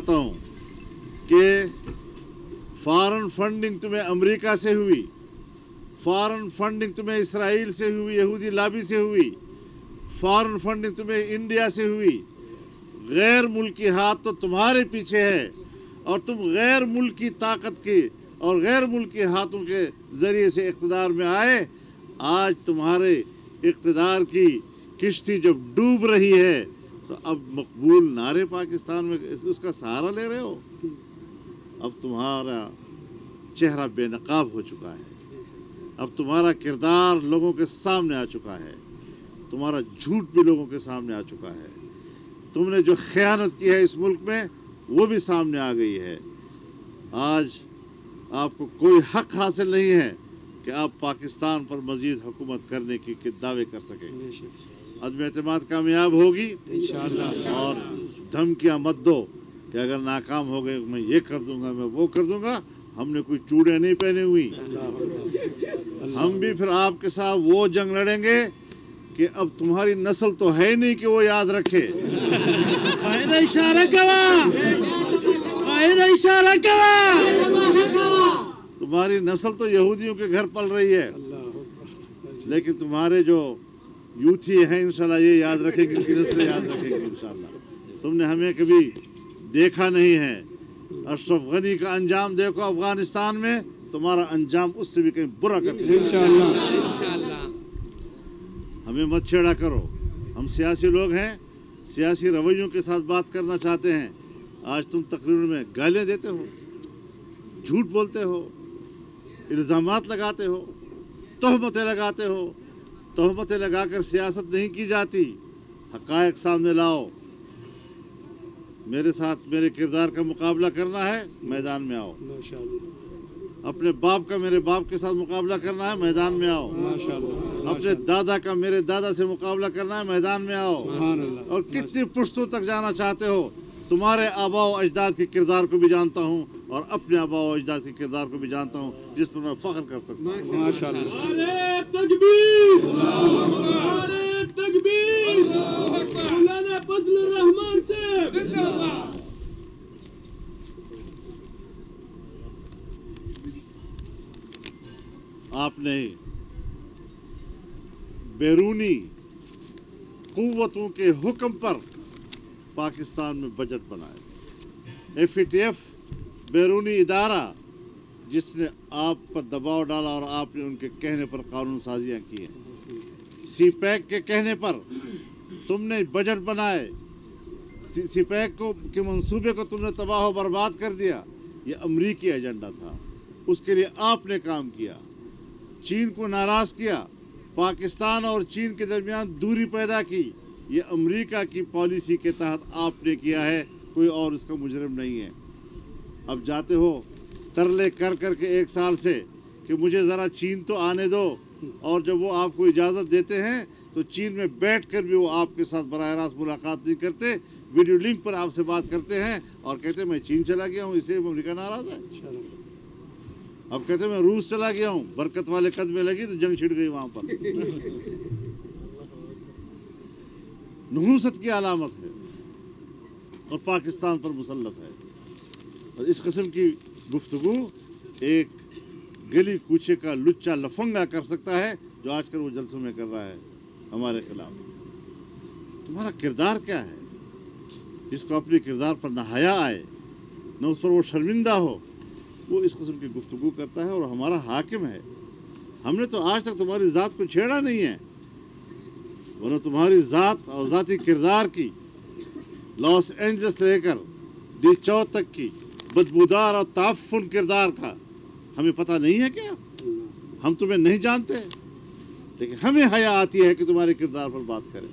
चाहता हूँ कि फॉरेन फंडिंग तुम्हें अमेरिका से हुई, फॉरेन फंडिंग तुम्हें इसराइल से हुई, यहूदी लॉबी से हुई, फॉरेन फंडिंग तुम्हें इंडिया से हुई। गैर मुल्की हाथ तो तुम्हारे पीछे है और तुम गैर मुल्की ताकत की और गैर मुल्की हाथों के ज़रिए से इक़्तिदार में आए। आज तुम्हारे इक़्तिदार की किश्ती जब डूब रही है तो अब मकबूल नारे पाकिस्तान में उसका सहारा ले रहे हो। अब तुम्हारा चेहरा बेनकाब हो चुका है, अब तुम्हारा किरदार लोगों के सामने आ चुका है, तुम्हारा झूठ भी लोगों के सामने आ चुका है, तुमने जो ख़यानत की है इस मुल्क में वो भी सामने आ गई है। आज आपको कोई हक हासिल नहीं है कि आप पाकिस्तान पर मज़ीद हुकूमत करने की दावे कर सकें। अदम एतमाद कामयाब होगी इंशाअल्लाह। और धमकियाँ मत दो कि अगर नाकाम हो गए मैं ये कर दूंगा, मैं वो कर दूंगा। हमने कोई चूड़े नहीं पहने हुई, हम भी फिर आपके साथ वो जंग लड़ेंगे कि अब तुम्हारी नस्ल तो है नहीं कि वो याद रखे। तुम्हारी नस्ल तो यहूदियों के घर पल रही है, लेकिन तुम्हारे जो यूथी हैं इंशाल्लाह ये याद रखेंगे, इनकी नस्ल याद रखेंगे इंशाल्लाह। तुमने हमें कभी देखा नहीं है। अशरफ गनी का अंजाम देखो अफगानिस्तान में, तुम्हारा अंजाम उससे भी कहीं बुरा करके इंशाल्लाह। हमें मत छेड़ा करो, हम सियासी लोग हैं, सियासी रवैयों के साथ बात करना चाहते हैं। आज तुम तकरीर में गालियाँ देते हो, झूठ बोलते हो, इल्ज़ामात लगाते हो, तोहमतें लगाते हो। तोहमतें लगाकर सियासत नहीं की जाती, हक़ाइक़ सामने लाओ। मेरे साथ मेरे किरदार का मुकाबला करना है, मैदान में आओ। अपने बाप का मेरे बाप के साथ मुकाबला करना है, मैदान में आओ। अपने दादा का मेरे दादा से मुकाबला करना है, मैदान में आओ। और कितनी पुश्तों तक जाना चाहते हो। तुम्हारे आबा व अजदाद के किरदार को भी जानता हूँ और अपने आबा व अजदाद के किरदार को भी जानता हूँ, जिस पर मैं फ़ख्र कर सकता हूँ। नारे तकबीर, नारे तकबीर, मौलाना फजलुर रहमान से जिंदाबाद। आपने बैरूनी कुव्वतों के हुक्म पर पाकिस्तान में बजट बनाया। FATF बैरूनी इदारा जिसने आप पर दबाव डाला और आपने उनके कहने पर कानून साजियाँ की हैं। CPAC के कहने पर तुमने बजट बनाए, CPAC के मंसूबे को तुमने तबाह व बर्बाद कर दिया। ये अमरीकी एजेंडा था, उसके लिए आपने काम किया। चीन को नाराज़ किया, पाकिस्तान और चीन के दरमियान दूरी पैदा की। ये अमेरिका की पॉलिसी के तहत आपने किया है, कोई और इसका मुजरिम नहीं है। अब जाते हो तरले कर कर के 1 साल से कि मुझे ज़रा चीन तो आने दो, और जब वो आपको इजाज़त देते हैं तो चीन में बैठ कर भी वो आपके साथ बराह रास्त मुलाकात नहीं करते, वीडियो लिंक पर आपसे बात करते हैं और कहते हैं मैं चीन चला गया हूँ इसलिए अमेरिका नाराज़ है। अब कहते हैं मैं रूस चला गया हूँ, बरकत वाले कदमें लगी तो जंग छिड़ गई वहाँ पर। नहूसत की अलामत है और पाकिस्तान पर मुसल्लत है। और इस किस्म की गुफ्तगू एक गली कूचे का लुच्चा लफंगा कर सकता है, जो आजकल वो जलसों में कर रहा है हमारे खिलाफ। तुम्हारा किरदार क्या है? जिसको अपने किरदार पर न हया आए, न उस पर वो शर्मिंदा हो, वो इस किस्म की गुफ्तगू करता है और हमारा हाकिम है। हमने तो आज तक तुम्हारी ज़ात को छेड़ा नहीं है, वरना तुम्हारी ज़ात और ज़ाती किरदार की लॉस एंजल्स लेकर D4 तक की बदबूदार और ताफ़ुन किरदार का हमें पता नहीं है क्या? हम तुम्हें नहीं जानते, लेकिन हमें हया आती है कि तुम्हारे किरदार पर बात करें।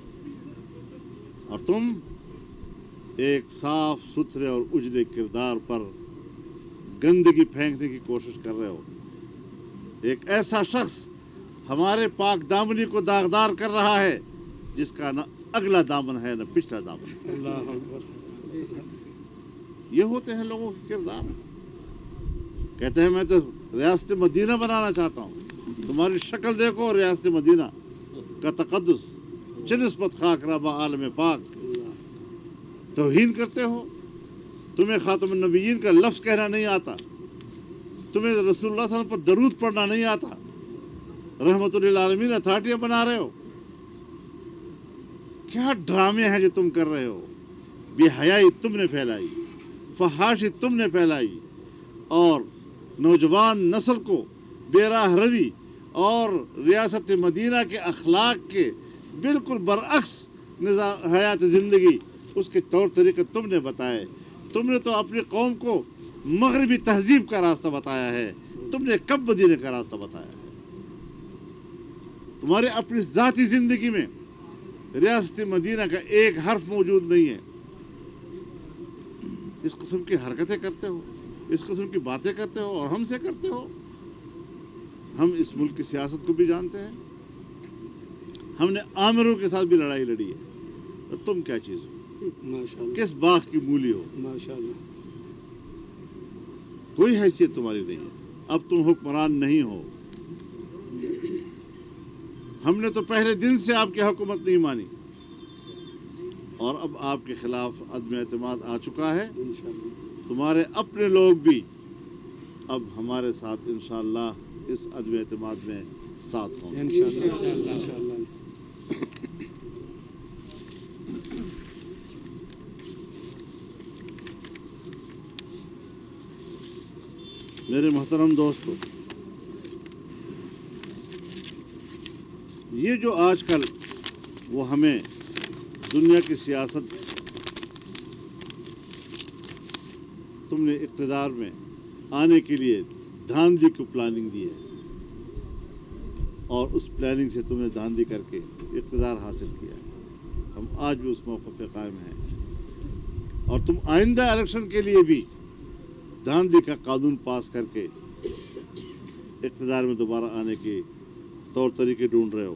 और तुम एक साफ सुथरे और उजले किरदार पर गंदगी फेंकने की कोशिश कर रहे हो। एक ऐसा शख्स हमारे पाक दामनी को दागदार कर रहा है जिसका न अगला दामन है न पिछला दामन। ये होते हैं लोगों के किरदार। कहते हैं मैं तो रियासत मदीना बनाना चाहता हूँ। तुम्हारी शक्ल देखो, रियासत मदीना का तक़द्दुस चिनिस्बत खाक रबा आलम पाक। तौहीन करते हो, تمہیں خاتم النبیین کا لفظ کہنا نہیں آتا, تمہیں رسول اللہ صلی اللہ علیہ وسلم پر درود پڑھنا نہیں آتا, رحمت للعالمین اتھارٹیاں بنا رہے ہو. کیا ڈرامے ہیں جو تم کر رہے ہو. بے حیائی تم نے پھیلائی, فحاشی تم نے پھیلائی, اور نوجوان نسل کو بے راہ روی اور ریاست مدینہ کے اخلاق کے بالکل برعکس نظام حیات زندگی اس کے طور طریقے تم نے بتائے. تم نے تو اپنی قوم کو مغربی تہذیب کا راستہ بتایا ہے, تم نے کب مدینے کا راستہ بتایا ہے. تمہارے اپنی ذاتی زندگی میں ریاست مدینہ کا ایک حرف موجود نہیں ہے. اس قسم کی حرکتیں کرتے ہو, اس قسم کی باتیں کرتے ہو اور ہم سے کرتے ہو. ہم اس ملک کی سیاست کو بھی جانتے ہیں, ہم نے آمروں کے ساتھ بھی لڑائی لڑی ہے. تو تم کیا چیز ہو, کس باغ کی مولی ہو؟ کوئی حیثیت تمہاری نہیں ہے. اب تم حکمران نہیں ہو. ہم نے تو پہلے دن سے آپ کی حکومت نہیں مانی, اور اب آپ کے خلاف عدم اعتماد آ چکا ہے. تمہارے اپنے لوگ بھی اب ہمارے ساتھ انشاءاللہ اس عدم اعتماد میں ساتھ ہوں گے. میرے محترم دوستو, یہ جو آج کل وہ ہمیں دنیا کی سیاست تم نے اقتدار میں آنے کے لیے دھاندلی کو پلاننگ دی ہے, اور اس پلاننگ سے تم نے دھاندلی کر کے اقتدار حاصل کیا ہے. ہم آج بھی اس موقع پہ قائم ہیں, اور تم آئندہ الیکشن کے لیے بھی دھاندلی کا قانون پاس کر کے اقتدار میں دوبارہ آنے کے طور طریقے ڈھونڈ رہے ہو.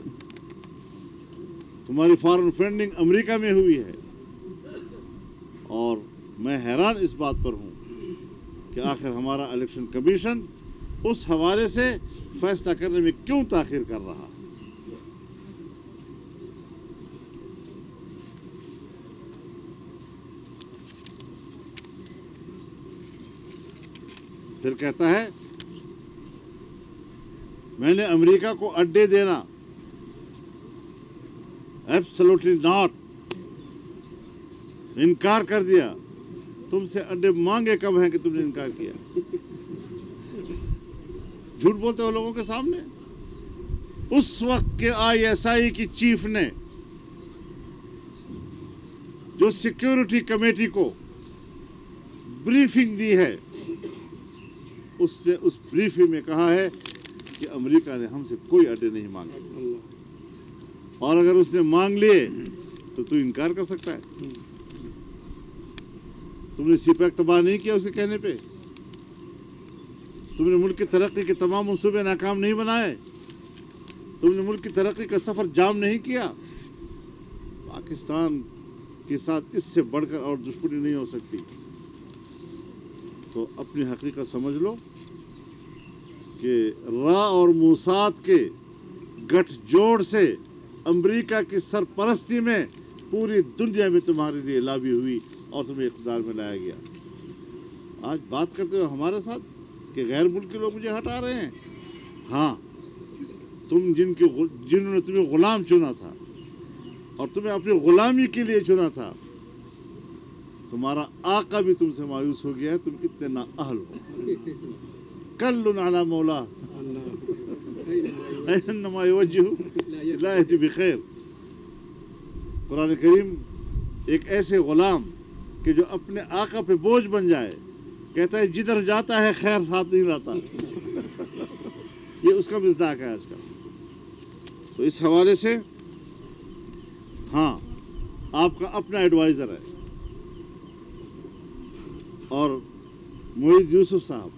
تمہاری فارن فنڈنگ امریکہ میں ہوئی ہے, اور میں حیران اس بات پر ہوں کہ آخر ہمارا الیکشن کمیشن اس حوالے سے فیصلہ کرنے میں کیوں تاخیر کر رہا. پھر کہتا ہے میں نے امریکہ کو اڈے دینا, ایبسولوٹلی ناٹ, انکار کر دیا. تم سے اڈے مانگے کب ہیں کہ تم نے انکار کیا؟ جھوٹ بولتے ہو لوگوں کے سامنے. اس وقت کے ISI کی چیف نے جو سیکیورٹی کمیٹی کو بریفنگ دی ہے, اس بریفنگ میں کہا ہے کہ امریکہ نے ہم سے کوئی اڈے نہیں مانگے, اور اگر اس نے مانگ لیے تو انکار کر سکتا ہے. تم نے سپیک تباہ نہیں کیا اسے کہنے پہ. تم نے ملک کی ترقی کے تمام منصوبے ناکام نہیں بنائے. تم نے ملک کی ترقی کا سفر جام نہیں کیا. پاکستان کے ساتھ اس سے بڑھ کر اور دشمنی نہیں ہو سکتی. تو اپنی حقیقت سمجھ لو کہ را اور موساد کے گٹھ جوڑ سے امریکہ کی سرپرستی میں پوری دنیا میں تمہارے لیے لابی ہوئی اور تمہیں اقتدار میں لایا گیا. آج بات کرتے ہو ہمارے ساتھ کہ غیر ملکی لوگ مجھے ہٹا رہے ہیں. ہاں, تم جنہوں نے تمہیں غلام چنا تھا اور تمہیں اپنی غلامی کے لیے چنا تھا, تمہارا آقا بھی تم سے مایوس ہو گیا ہے. تم اتنے نااہل ہو. کل علی مولا انما یوجہ لا یأتی بخیر. قرآن کریم ایک ایسے غلام کہ جو اپنے آقا پہ بوجھ بن جائے, کہتا ہے جدھر جاتا ہے خیر ساتھ نہیں لاتا. یہ اس کا مصداق ہے آج کل. تو اس حوالے سے ہاں, آپ کا اپنا ایڈوائزر ہے, اور معید یوسف صاحب,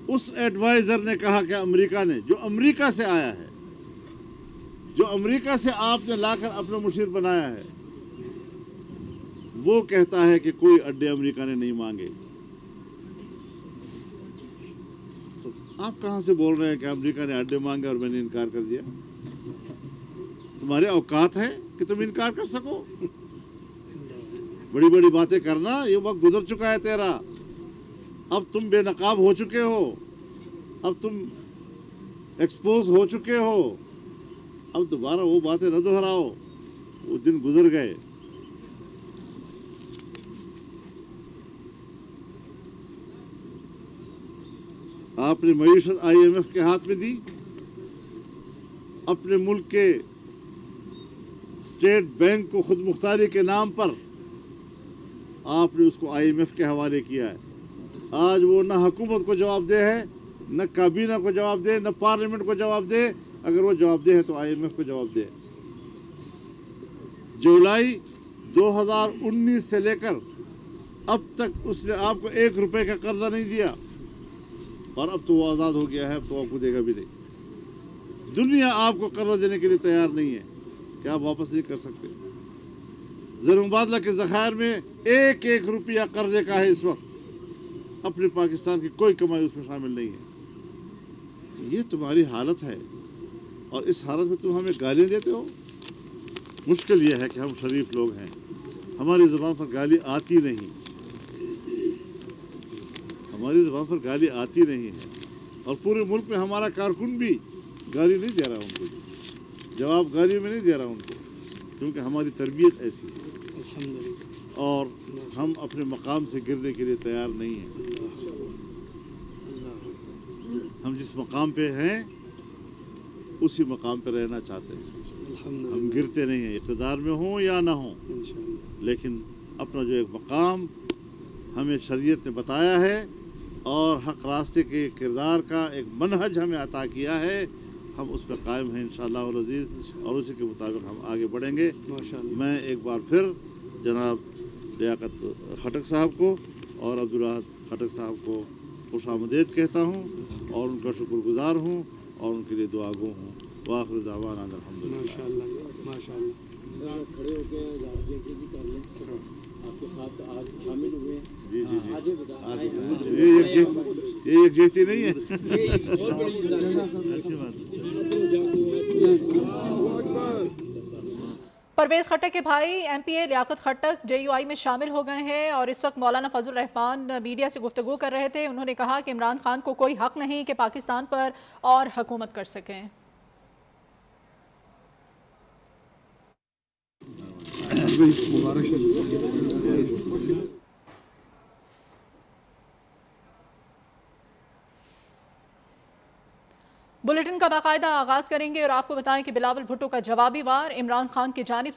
اس ایڈوائزر نے کہا کہ امریکہ نے, جو امریکہ سے آیا ہے, جو امریکہ سے آپ نے لا کر اپنا مشیر بنایا ہے, وہ کہتا ہے کہ کوئی اڈے امریکہ نے نہیں مانگے. تو آپ کہاں سے بول رہے ہیں کہ امریکہ نے اڈے مانگے اور میں نے انکار کر دیا؟ تمہارے اوقات ہے کہ تم انکار کر سکو؟ बड़ी बड़ी बातें करना, ये वक्त गुजर चुका है तेरा। अब तुम बेनकाब हो चुके हो, अब तुम एक्सपोज हो चुके हो। अब दोबारा वो बातें न दोहराओ, वो दिन गुजर गए। आपने मईशत IMF के हाथ में दी, अपने मुल्क के स्टेट बैंक को खुद मुख्तारी के नाम पर आपने उसको IMF के हवाले किया है। आज वो न हुकूमत को जवाबदेह है, न काबीना को जवाबदेह, न पार्लियामेंट को जवाबदेह। अगर वो जवाबदेह है तो IMF को जवाबदेह। जुलाई 2019 से लेकर अब तक उसने आपको 1 रुपए का कर्जा नहीं दिया, और अब तो वो आज़ाद हो गया है, अब तो आपको देगा भी नहीं। दुनिया आपको कर्जा देने के लिए तैयार नहीं है, क्या आप वापस नहीं कर सकते? ज़र मुबादला के ज़खायर में 1-1 रुपया कर्जे का है इस वक्त। अपने पाकिस्तान की कोई कमाई उसमें शामिल नहीं है। ये तुम्हारी हालत है, और इस हालत में तुम हमें गालियाँ देते हो। मुश्किल ये है कि हम शरीफ लोग हैं, हमारी ज़ुबान पर गाली आती नहीं, हमारी ज़ुबान पर गाली आती नहीं है। और पूरे मुल्क में हमारा कारकुन भी गाली नहीं दे रहा उनको, जवाब गाली में नहीं दे रहा उनको, क्योंकि हमारी तरबियत ऐसी है और हम अपने मकाम से गिरने के लिए तैयार नहीं हैं। हम जिस मकाम पे हैं उसी मकाम पे रहना चाहते हैं। हम गिरते नहीं हैं, इक़्तिदार में हों या ना हों, लेकिन अपना जो एक मकाम हमें शरीयत ने बताया है और हक़ रास्ते के किरदार का एक मनहज हमें अता किया है, हम उस पर कायम हैं इंशाअल्लाह वल अज़ीज़, और उसी के मुताबिक हम आगे बढ़ेंगे। मैं एक बार फिर जनाब लियाकत खटक साहब को और अब्दुल खटक साहब को खुशामदीद कहता हूँ और उनका शुक्रगुजार हूँ और उनके लिए दुआ गो हूँ। वाखिर दावाना अल्हम्दुलिल्लाह। खड़े होकर आपके साथ आज शामिल हुए हैं। जी जी जी, आगे बताएं। ये यकजहती नहीं है। और बड़ी अच्छी बात है। परवेज़ खट्टक के भाई MPA लियाकत खट्टक JUI में शामिल हो गए हैं और इस वक्त मौलाना फजल रहमान मीडिया से गुफ्तगू कर रहे थे। उन्होंने कहा कि इमरान खान को कोई हक नहीं कि पाकिस्तान पर और हुकूमत कर सकें। बुलेटिन का बाकायदा आगाज़ करेंगे और आपको बताएं कि बिलावल भुट्टो का जवाबी वार इमरान खान की जानिब